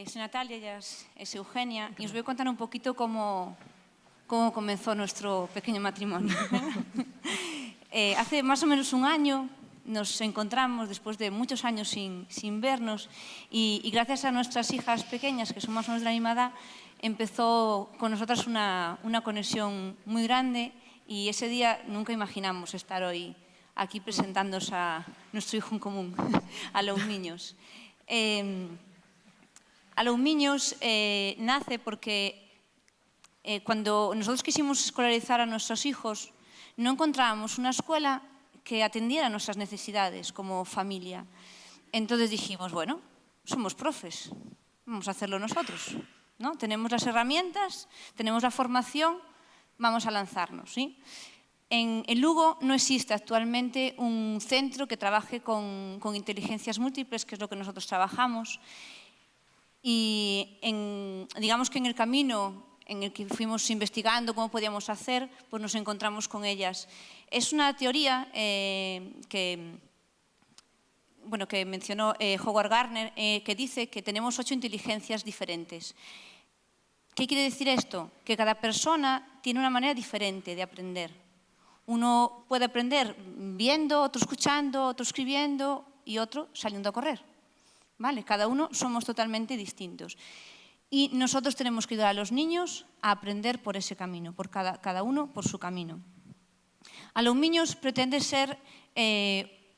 soy Natalia, ella es Eugenia, y os voy a contar un poquito cómo comenzó nuestro pequeño matrimonio. Hace más o menos un año nos encontramos, después de muchos años sin vernos, y gracias a nuestras hijas pequeñas, que son más o menos de la misma edad, empezó con nosotras una conexión muy grande, y ese día nunca imaginamos estar hoy aquí presentándoos a nuestro hijo en común, a los niños. A los niños nace porque cuando nosotros quisimos escolarizar a nuestros hijos, no encontrábamos una escuela que atendiera nuestras necesidades como familia. Entonces dijimos, bueno, somos profes, vamos a hacerlo nosotros, ¿no? Tenemos las herramientas, tenemos la formación, vamos a lanzarnos, ¿sí? En Lugo no existe actualmente un centro que trabaje con inteligencias múltiples, que es lo que nosotros trabajamos. Y digamos que en el camino en el que fuimos investigando cómo podíamos hacer, pues nos encontramos con ellas. Es una teoría que mencionó Howard Gardner, que dice que tenemos 8 inteligencias diferentes. ¿Qué quiere decir esto? Que cada persona tiene una manera diferente de aprender. Uno puede aprender viendo, otro escuchando, otro escribiendo y otro saliendo a correr. ¿Vale? Cada uno somos totalmente distintos. Y nosotros tenemos que ayudar a los niños a aprender por ese camino, por cada uno por su camino. A los niños pretende ser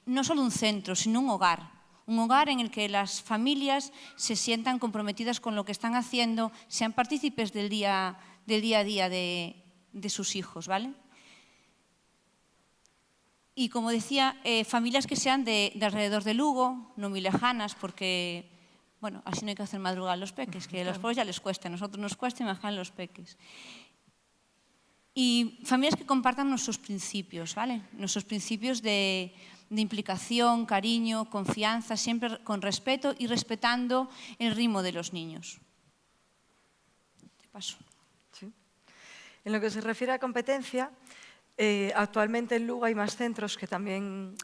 no solo un centro, sino un hogar en el que las familias se sientan comprometidas con lo que están haciendo, sean partícipes del día a día de sus hijos, ¿vale? Y como decía, familias que sean de alrededor de Lugo, no muy lejanas, porque, bueno, así no hay que hacer madrugada a los peques, que a los pobres ya les cuesta, a nosotros nos cuesta imaginar los peques. Y familias que compartan nuestros principios, ¿vale? Nuestros principios de implicación, cariño, confianza, siempre con respeto y respetando el ritmo de los niños. Te paso. Sí. En lo que se refiere a competencia, actualmente en Lugo hay más centros que también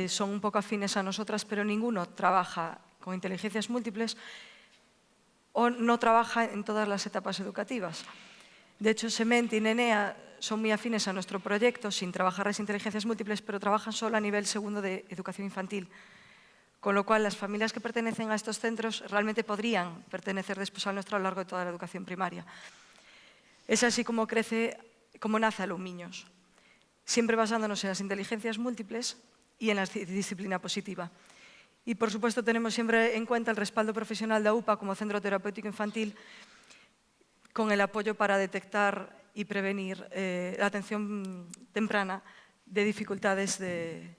son un poco afines a nosotras, pero ninguno trabaja con inteligencias múltiples o no trabaja en todas las etapas educativas. De hecho, Semente y Nenea son muy afines a nuestro proyecto, sin trabajar las inteligencias múltiples, pero trabajan solo a nivel segundo de educación infantil. Con lo cual, las familias que pertenecen a estos centros realmente podrían pertenecer después al nuestro a lo largo de toda la educación primaria. Es así como nace Alumiños, siempre basándonos en las inteligencias múltiples y en la disciplina positiva. Y, por supuesto, tenemos siempre en cuenta el respaldo profesional de AUPA como centro terapéutico infantil, con el apoyo para detectar y prevenir la atención temprana de dificultades de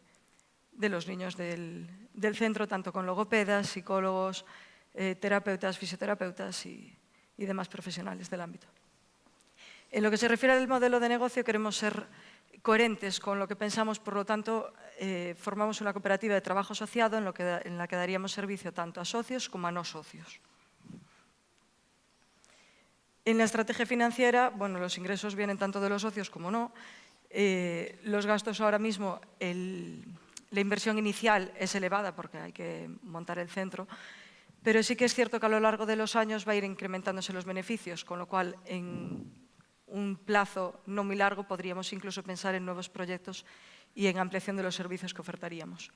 los niños del centro, tanto con logopedas, psicólogos, terapeutas, fisioterapeutas y demás profesionales del ámbito. En lo que se refiere al modelo de negocio, queremos ser coherentes con lo que pensamos, por lo tanto, formamos una cooperativa de trabajo asociado en la que daríamos servicio tanto a socios como a no socios. En la estrategia financiera, bueno, los ingresos vienen tanto de los socios como no. Los gastos ahora mismo, la inversión inicial es elevada porque hay que montar el centro, pero sí que es cierto que a lo largo de los años va a ir incrementándose los beneficios, con lo cual en un plazo no muy largo podríamos incluso pensar en nuevos proyectos y en ampliación de los servicios que ofertaríamos.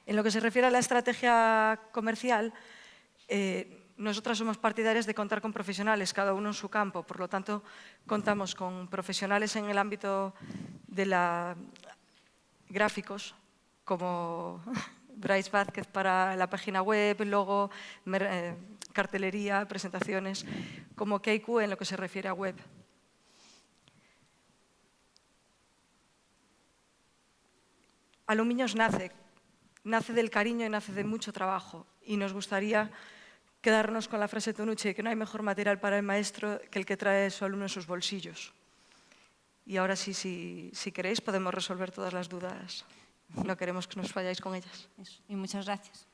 En lo que se refiere a la estrategia comercial, nosotras somos partidarias de contar con profesionales, cada uno en su campo. Por lo tanto, contamos con profesionales en el ámbito de gráficos, como Bryce Vázquez para la página web, logo, cartelería, presentaciones, como Keiku en lo que se refiere a web. Alumiños nace del cariño y nace de mucho trabajo, y nos gustaría quedarnos con la frase de Tonucci, que no hay mejor material para el maestro que el que trae su alumno en sus bolsillos. Y ahora sí, si queréis, podemos resolver todas las dudas. No queremos que nos falláis con ellas. Eso. Y muchas gracias.